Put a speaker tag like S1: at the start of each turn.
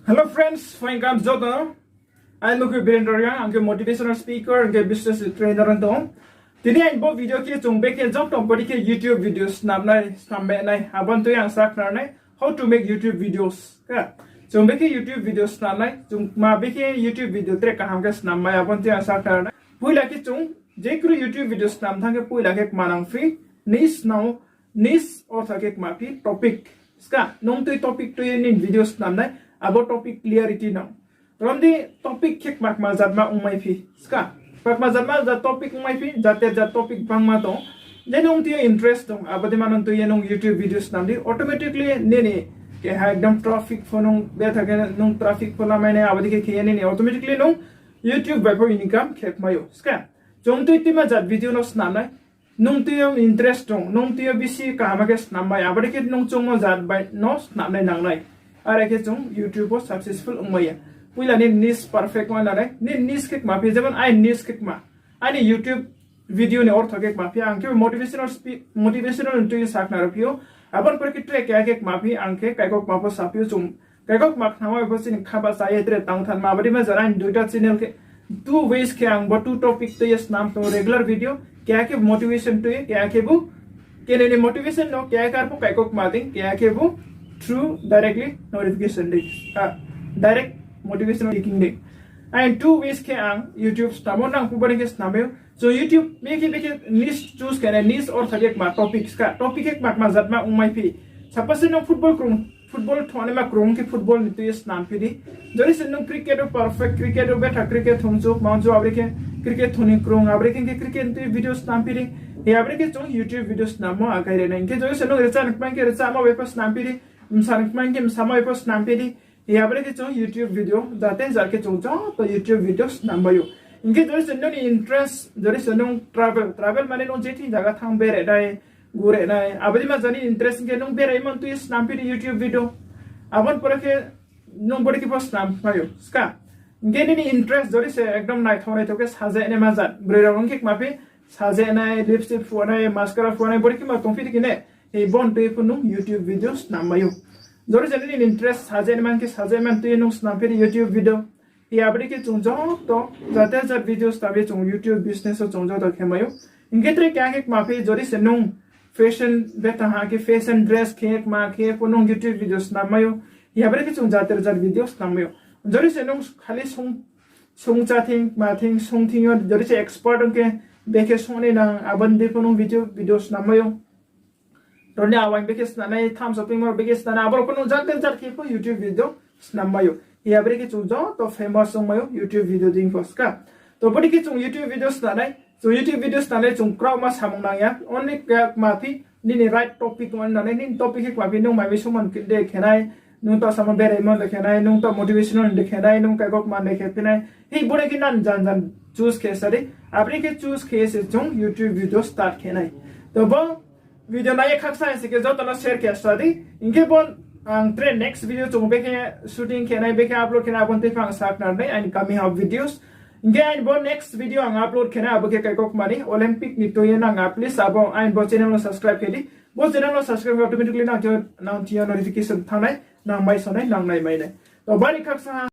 S1: Hello friends, fine comes Jota. I'm Mukhi Birendra, I'm a motivational speaker and a business trainer and all. Today I'm both video ke chung beke job to body ke YouTube videos namnai sambe nai abon to yang sak nai how to make YouTube videos ka. Chung beke YouTube videos namnai chung ma beke YouTube video tre ka hamke namnai abon to yang sak nai. Puila ke chung jekru YouTube videos nam thang ke puila ke manang free niche now niche or thake ma fi topic ska nong to topic to in videos namnai about topic clarity now. From the topic kick mak mazat ma umai fi ska. Pak mazat ma the topic umai fi jate the topic bang ma to. Then on the interest dong abadi manon to yenong YouTube videos namdi automatically nene ke ha ekdam traffic phonong be thake nong traffic phola maine abadi ke khiyane ne automatically nong YouTube by for income khep mayo ska. Jong to itima jat video no snamnai nong to interest dong nong to bisi ka ma ke snambai abadi ke nong chong ma jat by no snamnai nangnai. Are ke chung YouTube was successful umaya. Puila ni niche perfect one nai ni niche kek ma pe jaban ai niche kek ma ani YouTube video ne or thake ma pe angke motivational into sak na rapio aban par ke track kek ma pe angke kaikok ma po sapio chung kaikok ma khama po sin khaba sa yetre tang than ma bari ma jara duita channel ke two ways ke ang bo two topic to yes nam to regular video kya ke motivation to kya ke bu ke ne motivation no kya kar po kaikok ma ding kya ke bu through directly notification direct motivational speaking day and two ways ke ang YouTube stamon nang pubare ke snameo so YouTube make niche choose kana niche or thajek ma topics ka topic ek mak ma jat ma umai phi suppose no football thone ma krong ke football ni to snam phi di jori se no cricket perfect cricket beta cricket thonjo maunjo abre ke cricket thoni krong abre ke cricket to video snam phi di he abre ke chong YouTube video snam ma akai re nai ke jori se no recha nak ke recha ma wepa snam phi di msanik man ke msama wepa snam phi di he abre ke chong YouTube video jate jar ke chong to YouTube videos nambayo inke jori se no interest jori se no travel mane no jeti jaga thang bere dai gure nai abadi ma jani interest ke no bere man tu snam phi di YouTube video abon pore ke no body ke post snam payo ska inke ni interest jori se ekdom nai thonai to ke saje ne ma jat brera rong ke ma phi saje nai lipstick phonai mascara phonai body ke ma tong phi ki ne he bon pe punu YouTube videos namayo jori jani ni interest saje man ke saje man tu no snam phi YouTube video he abri ke chung jo to jate jar videos tabe chung YouTube business so chung jo to khemayo inke tre kya ke ma phi jori se nong fashion beta ha ke fashion dress ke ma ke punu YouTube videos namayo he abri ke chung jate jar videos namayo jori se nong khali sung cha thing ma thing sung thing jori se expert ke beke sone na aban de punu videos namayo Rone awang bekes na nai tham shopping mall bekes na abor kono jar ke po YouTube video snamayo he abre ke chung jo to famous mayo YouTube video ding foska to bodi ke chung YouTube videos na nai so YouTube videos na nai chung crowd ma samong nang ya only ma phi ni right topic man na nai ni topic ke ma phi no mai suman ke de khenai nung to sama bere mo de khenai nung to motivational de khenai nung ka gok man de khenai he bodi ke nan jan choose ke sari abre ke choose ke se chung YouTube video start khenai to bo video na ek khaksa se ke jotana share ke study inke bon ang tre next video chung beke shooting ke nai beke upload ke na bon te phang sak na nai and coming up videos inke and bon next video ang upload ke na aboke kai kok mani olympic ni to yena nga please abo and bo channel no subscribe ke di bo channel no subscribe automatically na tia notification thanai nang mai sonai nang nai mai nai to bari khaksa